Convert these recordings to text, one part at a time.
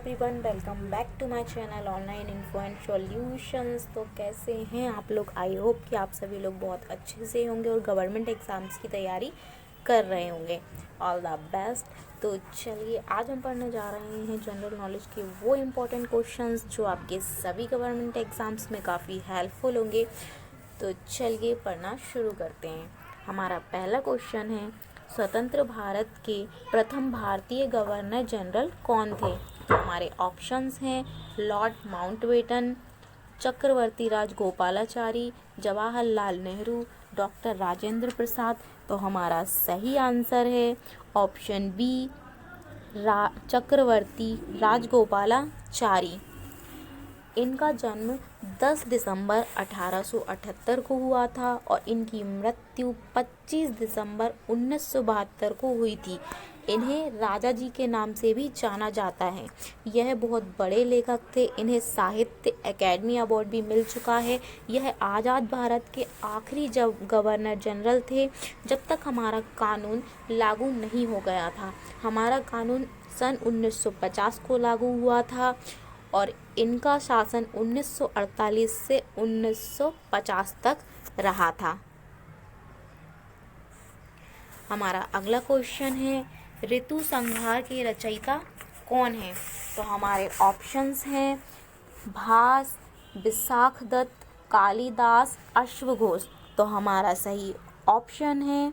Everyone, welcome back to my channel online info and solutions. तो कैसे हैं आप लोग? आई होप कि आप सभी लोग बहुत अच्छे से होंगे और गवर्नमेंट एग्ज़ाम्स की तैयारी कर रहे होंगे। All the best. तो चलिए, आज हम पढ़ने जा रहे हैं जनरल नॉलेज के वो इम्पोर्टेंट क्वेश्चंस जो आपके सभी गवर्नमेंट एग्ज़ाम्स में काफ़ी हेल्पफुल होंगे। तो चलिए पढ़ना शुरू करते हैं। हमारा पहला क्वेश्चन है, स्वतंत्र भारत के प्रथम भारतीय गवर्नर जनरल कौन थे? तो हमारे ऑप्शंस हैं लॉर्ड माउंटबेटन, चक्रवर्ती राजगोपालाचारी, जवाहरलाल नेहरू, डॉक्टर राजेंद्र प्रसाद। तो हमारा सही आंसर है ऑप्शन बी, चक्रवर्ती राजगोपालाचारी। इनका जन्म 10 दिसंबर 1878 को हुआ था और इनकी मृत्यु 25 दिसंबर 1972 को हुई थी। इन्हें राजा जी के नाम से भी जाना जाता है। यह बहुत बड़े लेखक थे। इन्हें साहित्य अकेडमी अवार्ड भी मिल चुका है। यह आज़ाद भारत के आखिरी गवर्नर जनरल थे जब तक हमारा कानून लागू नहीं हो गया था। हमारा कानून सन 1950 को लागू हुआ था और इनका शासन 1948 से 1950 तक रहा था। हमारा अगला क्वेश्चन है, ऋतु संहार के रचयिता कौन है? तो हमारे ऑप्शंस हैं भास, विशाखदत्त, कालिदास, अश्वघोष। तो हमारा सही ऑप्शन है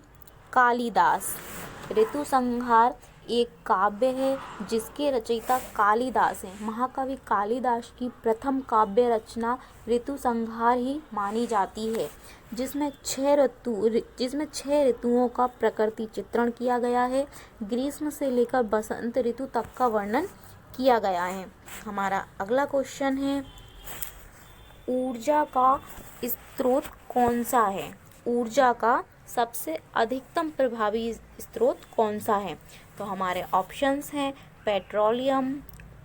कालिदास। ऋतु संहार एक काव्य है जिसके रचयिता कालिदास हैं। महाकवि कालिदास की प्रथम काव्य रचना ऋतु संहार ही मानी जाती है, जिसमें छह ऋतुओं का प्रकृति चित्रण किया गया है। ग्रीष्म से लेकर बसंत ऋतु तक का वर्णन किया गया है। हमारा अगला क्वेश्चन है, ऊर्जा का स्रोत कौन सा है? ऊर्जा का सबसे अधिकतम प्रभावी स्रोत कौन सा है? तो हमारे ऑप्शंस हैं पेट्रोलियम,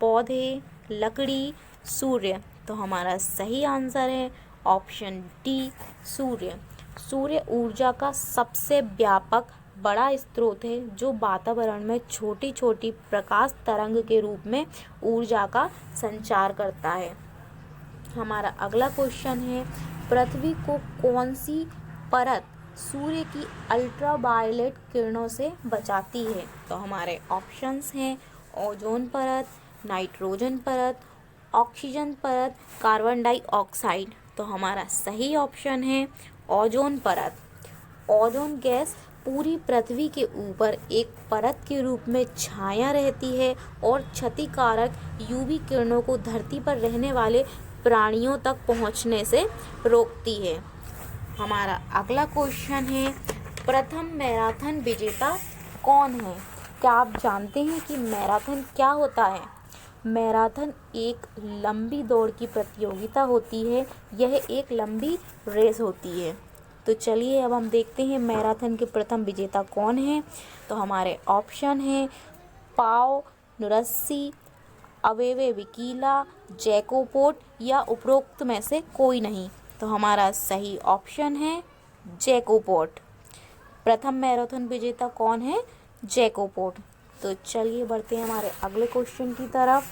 पौधे, लकड़ी, सूर्य। तो हमारा सही आंसर है ऑप्शन डी, सूर्य। सूर्य ऊर्जा का सबसे व्यापक बड़ा स्रोत है जो वातावरण में छोटी छोटी प्रकाश तरंग के रूप में ऊर्जा का संचार करता है। हमारा अगला क्वेश्चन है, पृथ्वी को कौन सी परत सूर्य की अल्ट्रावायलेट किरणों से बचाती है? तो हमारे ऑप्शंस हैं ओजोन परत, नाइट्रोजन परत, ऑक्सीजन परत, कार्बन डाइऑक्साइड। तो हमारा सही ऑप्शन है ओजोन परत। ओजोन गैस पूरी पृथ्वी के ऊपर एक परत के रूप में छाया रहती है और क्षतिकारक यूवी किरणों को धरती पर रहने वाले प्राणियों तक पहुंचने से रोकती है। हमारा अगला क्वेश्चन है, प्रथम मैराथन विजेता कौन है? क्या आप जानते हैं कि मैराथन क्या होता है? मैराथन एक लंबी दौड़ की प्रतियोगिता होती है। यह एक लंबी रेस होती है। तो चलिए अब हम देखते हैं मैराथन के प्रथम विजेता कौन है। तो हमारे ऑप्शन हैं पाओ नुरस्सी, अवेवे विकीला, जैकोपोट या उपरोक्त में से कोई नहीं। तो हमारा सही ऑप्शन है जैकोपोट। प्रथम मैराथन विजेता कौन है? जैकोपोट। तो चलिए बढ़ते हैं हमारे अगले क्वेश्चन की तरफ।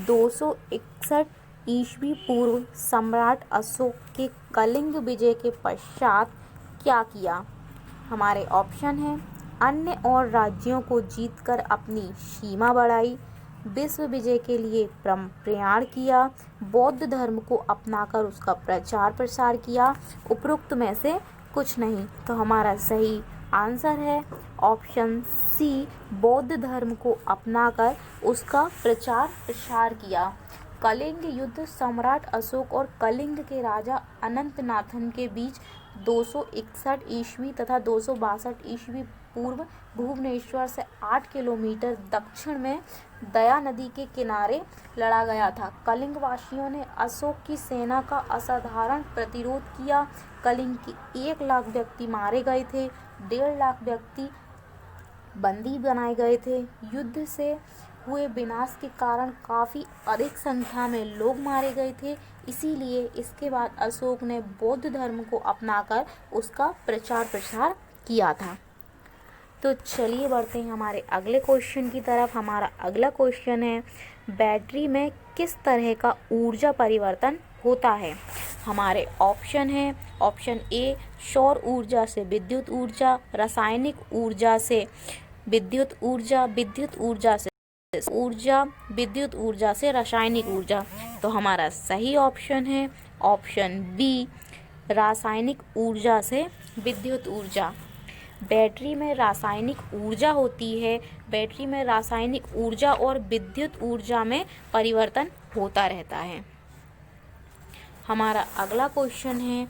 261 ईस्वी पूर्व सम्राट अशोक के कलिंग विजय के पश्चात क्या किया? हमारे ऑप्शन हैं अन्य और राज्यों को जीतकर अपनी सीमा बढ़ाई, विश्व विजय के लिए प्रयाण किया, बौद्ध धर्म को अपनाकर उसका प्रचार प्रसार किया, उपरोक्त में से कुछ नहीं। तो हमारा सही आंसर है ऑप्शन सी, बौद्ध धर्म को अपनाकर उसका प्रचार प्रसार किया। कलिंग युद्ध सम्राट अशोक और कलिंग के राजा अनंतनाथन के बीच 261 ईस्वी तथा 262 ईस्वी पूर्व भुवनेश्वर से 8 किलोमीटर दक्षिण में दया नदी के किनारे लड़ा गया था। कलिंग वासियों ने अशोक की सेना का असाधारण प्रतिरोध किया। कलिंग के 1 लाख व्यक्ति मारे गए थे, 1.5 लाख व्यक्ति बंदी बनाए गए थे। युद्ध से हुए विनाश के कारण काफ़ी अधिक संख्या में लोग मारे गए थे। इसीलिए इसके बाद अशोक ने बौद्ध धर्म को अपनाकर उसका प्रचार प्रसार किया था। तो चलिए बढ़ते हैं हमारे अगले क्वेश्चन की तरफ। हमारा अगला क्वेश्चन है, बैटरी में किस तरह का ऊर्जा परिवर्तन होता है? हमारे ऑप्शन है, ऑप्शन ए सौर ऊर्जा से विद्युत ऊर्जा, रासायनिक ऊर्जा से विद्युत ऊर्जा, विद्युत ऊर्जा से ऊर्जा, विद्युत ऊर्जा से रासायनिक ऊर्जा। तो हमारा सही ऑप्शन है ऑप्शन बी, रासायनिक ऊर्जा से विद्युत ऊर्जा। बैटरी में रासायनिक ऊर्जा होती है, बैटरी में रासायनिक ऊर्जा और विद्युत ऊर्जा में परिवर्तन होता रहता है। हमारा अगला क्वेश्चन है,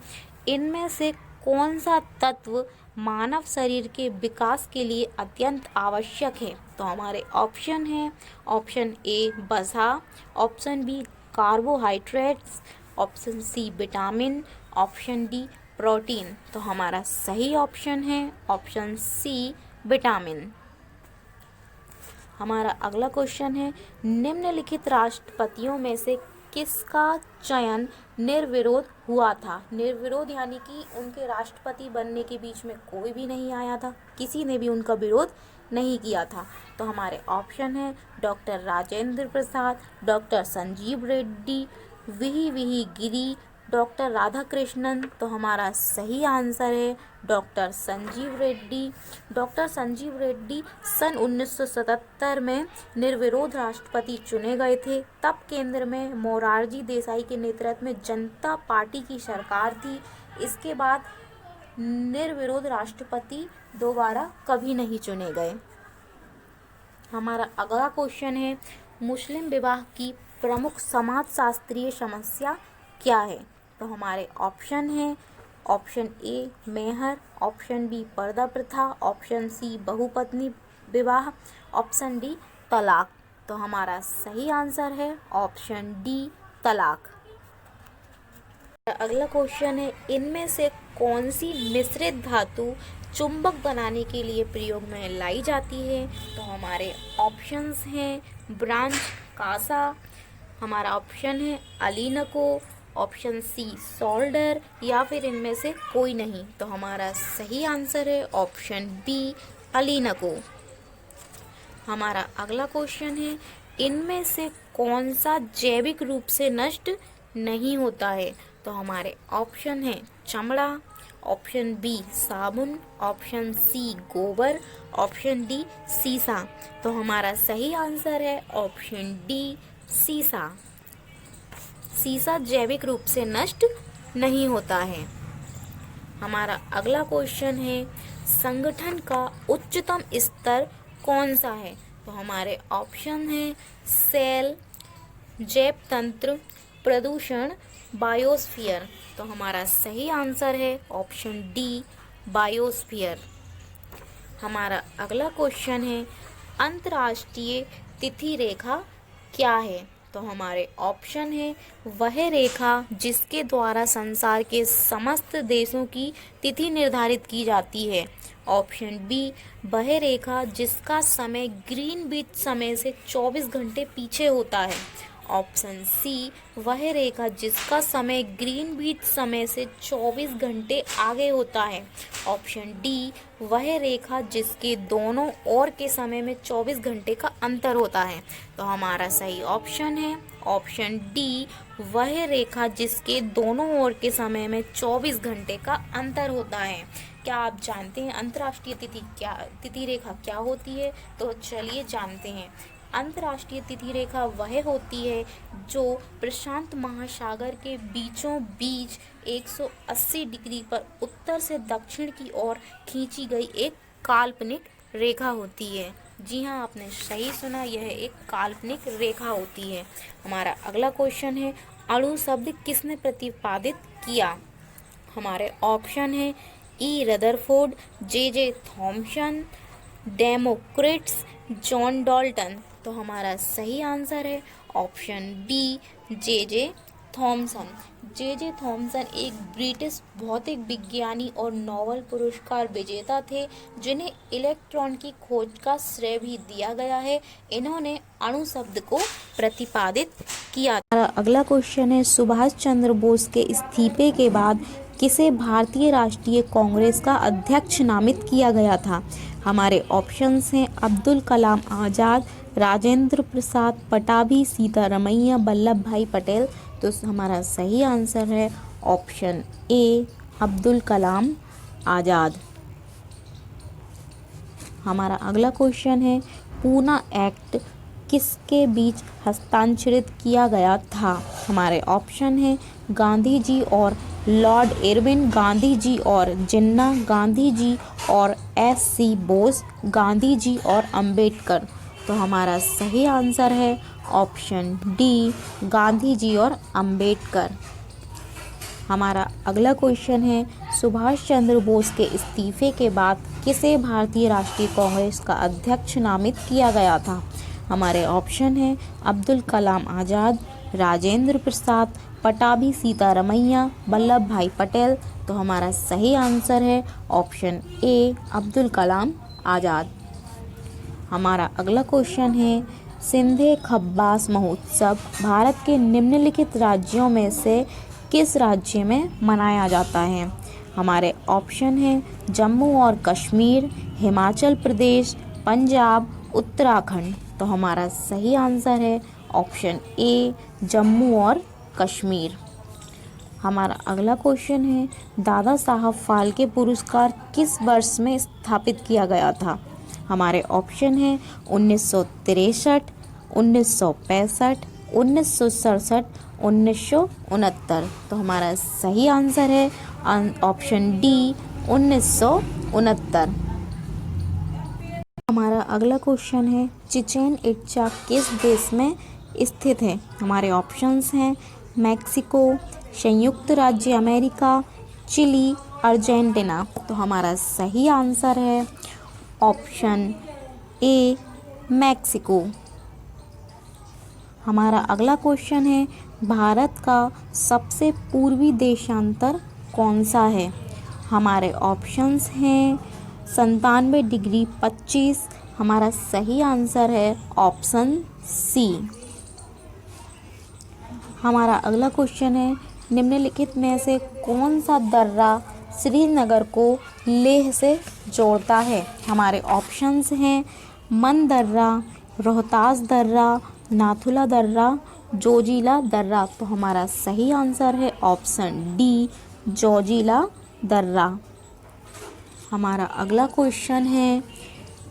इनमें से कौन सा तत्व मानव शरीर के विकास के लिए अत्यंत आवश्यक है? तो हमारे ऑप्शन है, ऑप्शन ए वसा, option B carbohydrates, option C vitamin, option D protein. तो हमारा सही ऑप्शन है ऑप्शन सी विटामिन। हमारा अगला क्वेश्चन है, निम्नलिखित राष्ट्रपतियों में से किसका चयन निर्विरोध हुआ था? निर्विरोध यानी कि उनके राष्ट्रपति बनने के बीच में कोई भी नहीं आया था, किसी ने भी उनका विरोध नहीं किया था। तो हमारे ऑप्शन है doctor Rajendra Prasad, doctor Sanjeev Reddy, V Giri, doctor Radhakrishnan. तो हमारा सही आंसर है डॉक्टर संजीव रेड्डी। डॉक्टर संजीव रेड्डी सन 1977 में निर्विरोध राष्ट्रपति चुने गए थे। तब केंद्र में मोरारजी देसाई के नेतृत्व में जनता पार्टी की सरकार थी। इसके बाद निर्विरोध राष्ट्रपति दोबारा कभी नहीं चुने गए। हमारा अगला क्वेश्चन है, मुस्लिम विवाह की प्रमुख समाजशास्त्रीय समस्या क्या है? तो हमारे ऑप्शन है, ऑप्शन ए मेहर, ऑप्शन बी पर्दा प्रथा, ऑप्शन सी बहुपत्नी विवाह, ऑप्शन डी तलाक। तो हमारा सही आंसर है ऑप्शन डी तलाक। अगला क्वेश्चन है, इनमें से कौन सी मिश्रित धातु चुंबक बनाने के लिए प्रयोग में लाई जाती है? तो हमारे ऑप्शंस हैं ब्रांच, कासा, हमारा ऑप्शन है अलीनको, ऑप्शन सी सोल्डर, या फिर इनमें से कोई नहीं। तो हमारा सही आंसर है ऑप्शन बी अलीनको। हमारा अगला क्वेश्चन है, इनमें से कौन सा जैविक रूप से नष्ट नहीं होता है? तो हमारे ऑप्शन है चमड़ा, ऑप्शन बी साबुन, ऑप्शन सी गोबर, ऑप्शन डी सीसा। तो हमारा सही आंसर है ऑप्शन डी सीसा। सीसा जैविक रूप से नष्ट नहीं होता है। हमारा अगला क्वेश्चन है, संगठन का उच्चतम स्तर कौन सा है? तो हमारे ऑप्शन है सेल, जैव तंत्र, प्रदूषण, बायोस्फीयर। तो हमारा सही आंसर है ऑप्शन डी बायोस्फीयर। हमारा अगला क्वेश्चन है, अंतर्राष्ट्रीय तिथि रेखा क्या है? तो हमारे ऑप्शन है वह रेखा जिसके द्वारा संसार के समस्त देशों की तिथि निर्धारित की जाती है, ऑप्शन बी वह रेखा जिसका समय ग्रीनविच समय से 24 घंटे पीछे होता है, ऑप्शन सी वह रेखा जिसका समय ग्रीनविच समय से 24 घंटे आगे होता है, ऑप्शन डी वह रेखा जिसके दोनों ओर के समय में 24 घंटे का अंतर होता है। तो हमारा सही ऑप्शन है ऑप्शन डी वह रेखा जिसके दोनों ओर के समय में 24 घंटे का अंतर होता है। क्या आप जानते हैं अंतर्राष्ट्रीय तिथि रेखा क्या होती है? तो चलिए जानते हैं। अंतर्राष्ट्रीय तिथि रेखा वह होती है जो प्रशांत महासागर के बीचों बीच 180 डिग्री पर उत्तर से दक्षिण की ओर खींची गई एक काल्पनिक रेखा होती है। जी हाँ, आपने सही सुना, यह एक काल्पनिक रेखा होती है। हमारा अगला क्वेश्चन है, अणु शब्द किसने प्रतिपादित किया? हमारे ऑप्शन है E Rutherford, J Thomson, Democritus, John Dalton. तो हमारा सही आंसर है option B J Thomson. J Thomson एक ब्रिटिश भौतिक विज्ञानी और नोबेल पुरस्कार विजेता थे, जिन्हें इलेक्ट्रॉन की खोज का श्रेय भी दिया गया है। इन्होंने अणु शब्द को प्रतिपादित किया। अगला क्वेश्चन है, सुभाष चंद्र बोस के इस्तीफे के बाद किसे भारतीय राष्ट्रीय कांग्रेस का अध्यक्ष नामित किया गया था? हमारे ऑप्शंस हैं अब्दुल कलाम आज़ाद, राजेंद्र प्रसाद, पटाभी, सीतारमैया, वल्लभ भाई पटेल। तो हमारा सही आंसर है ऑप्शन ए, अब्दुल कलाम आज़ाद। हमारा अगला क्वेश्चन है पूना एक्ट किसके बीच हस्ताक्षरित किया गया था? हमारे ऑप्शन है गांधी जी और लॉर्ड इरविन, गांधी जी और जिन्ना, गांधी जी और एस.सी. बोस, गांधी जी और अंबेडकर। तो हमारा सही आंसर है ऑप्शन डी, गांधी जी और अंबेडकर। हमारा अगला क्वेश्चन है सुभाष चंद्र बोस के इस्तीफे के बाद किसे भारतीय राष्ट्रीय कांग्रेस का अध्यक्ष नामित किया गया था? हमारे ऑप्शन है अब्दुल कलाम आज़ाद, राजेंद्र प्रसाद, पटाभी, सीतारमैया, वल्लभ भाई पटेल। तो हमारा सही आंसर है ऑप्शन ए, अब्दुल कलाम आज़ाद। हमारा अगला क्वेश्चन है सिंधे खब्बास महोत्सव भारत के निम्नलिखित राज्यों में से किस राज्य में मनाया जाता है? हमारे ऑप्शन है जम्मू और कश्मीर, हिमाचल प्रदेश, पंजाब, उत्तराखंड। तो हमारा सही आंसर है ऑप्शन ए, जम्मू और कश्मीर। हमारा अगला क्वेश्चन है दादा साहब फाल्के पुरस्कार किस वर्ष में स्थापित किया गया था? हमारे ऑप्शन है 1963, 1965, 1967, 1969। तो हमारा सही आंसर है ऑप्शन डी, 1969। हमारा अगला क्वेश्चन है चिचेन इट्जा किस देश में स्थित है? हमारे ऑप्शंस हैं मैक्सिको, संयुक्त राज्य अमेरिका, चिली, अर्जेंटीना। तो हमारा सही आंसर है ऑप्शन ए, मैक्सिको। हमारा अगला क्वेश्चन है भारत का सबसे पूर्वी देशांतर कौन सा है? हमारे ऑप्शंस हैं 97 डिग्री 25। हमारा सही आंसर है ऑप्शन सी। हमारा अगला क्वेश्चन है निम्नलिखित में से कौन सा दर्रा श्रीनगर को लेह से जोड़ता है? हमारे ऑप्शंस हैं मन दर्रा, रोहतास दर्रा, नाथुला दर्रा, जोजिला दर्रा। तो हमारा सही आंसर है ऑप्शन डी, जोजिला दर्रा। हमारा अगला क्वेश्चन है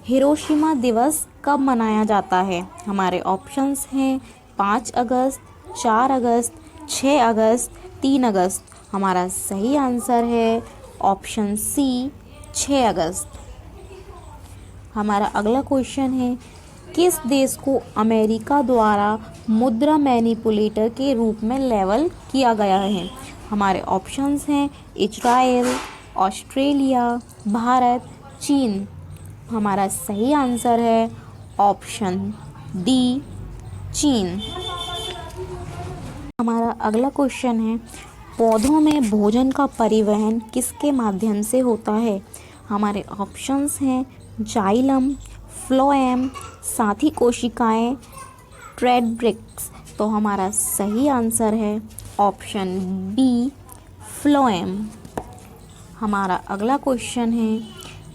हिरोशिमा दिवस कब मनाया जाता है? हमारे ऑप्शंस हैं 5 अगस्त, 4 अगस्त, 6 अगस्त, 3 अगस्त। हमारा सही आंसर है ऑप्शन सी, 6 अगस्त। हमारा अगला क्वेश्चन है किस देश को अमेरिका द्वारा मुद्रा मैनिपुलेटर के रूप में लेबल किया गया है? हमारे ऑप्शंस हैं इजराइल, ऑस्ट्रेलिया, भारत, चीन। हमारा सही आंसर है ऑप्शन डी, चीन। हमारा अगला क्वेश्चन है पौधों में भोजन का परिवहन किसके माध्यम से होता है? हमारे ऑप्शंस हैं जाइलम, फ्लोएम, साथी कोशिकाएं, ट्रेडब्रिक्स। तो हमारा सही आंसर है ऑप्शन बी, फ्लोएम। हमारा अगला क्वेश्चन है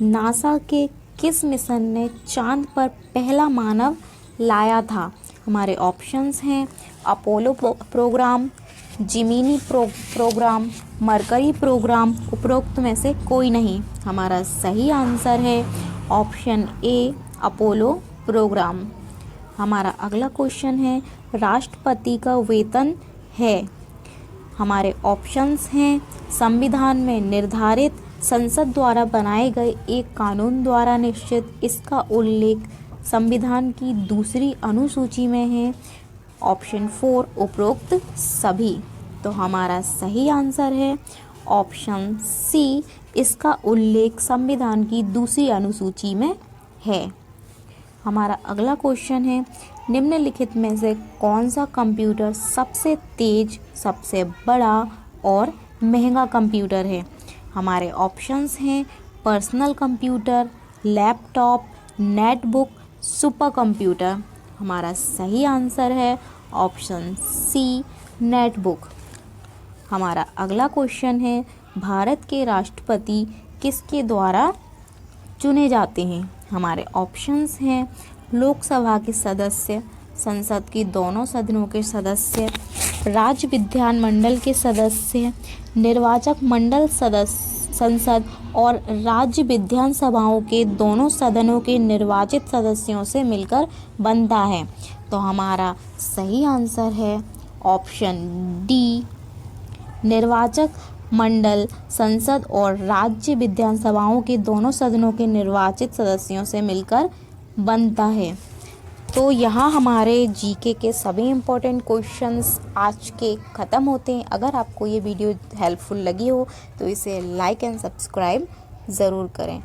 नासा के किस मिशन ने चांद पर पहला मानव लाया था? हमारे ऑप्शंस हैं Apollo program, Gemini program, Mercury program, उपरोक्त में से कोई नहीं। हमारा सही आंसर है ऑप्शन ए, अपोलो प्रोग्राम। हमारा अगला क्वेश्चन है राष्ट्रपति का वेतन है। हमारे ऑप्शंस हैं संविधान में निर्धारित, संसद द्वारा बनाए गए एक कानून द्वारा निश्चित, इसका उल्लेख संविधान की दूसरी अनुसूची में है, ऑप्शन 4 उपरोक्त सभी। तो हमारा सही आंसर है ऑप्शन सी, इसका उल्लेख संविधान की दूसरी अनुसूची में है। हमारा अगला क्वेश्चन है निम्नलिखित में से कौन सा कंप्यूटर सबसे तेज, सबसे बड़ा और महंगा कंप्यूटर है? हमारे ऑप्शंस हैं personal computer, laptop, netbook, super computer. हमारा सही आंसर है ऑप्शन सी, नेटबुक। हमारा अगला क्वेश्चन है भारत के राष्ट्रपति किसके द्वारा चुने जाते हैं? हमारे ऑप्शंस हैं लोकसभा के सदस्य, संसद की दोनों सदनों के सदस्य, राज्य विधानमंडल के सदस्य, निर्वाचक मंडल सदस्य संसद और राज्य विधानसभाओं के दोनों सदनों के निर्वाचित सदस्यों से मिलकर बनता है। तो हमारा सही आंसर है ऑप्शन डी, निर्वाचक मंडल संसद और राज्य विधानसभाओं के दोनों सदनों के निर्वाचित सदस्यों से मिलकर बनता है। तो यहाँ हमारे जीके के सभी इम्पोर्टेंट क्वेश्चंस आज के ख़त्म होते हैं। अगर आपको ये वीडियो हेल्पफुल लगी हो तो इसे लाइक एंड सब्सक्राइब ज़रूर करें।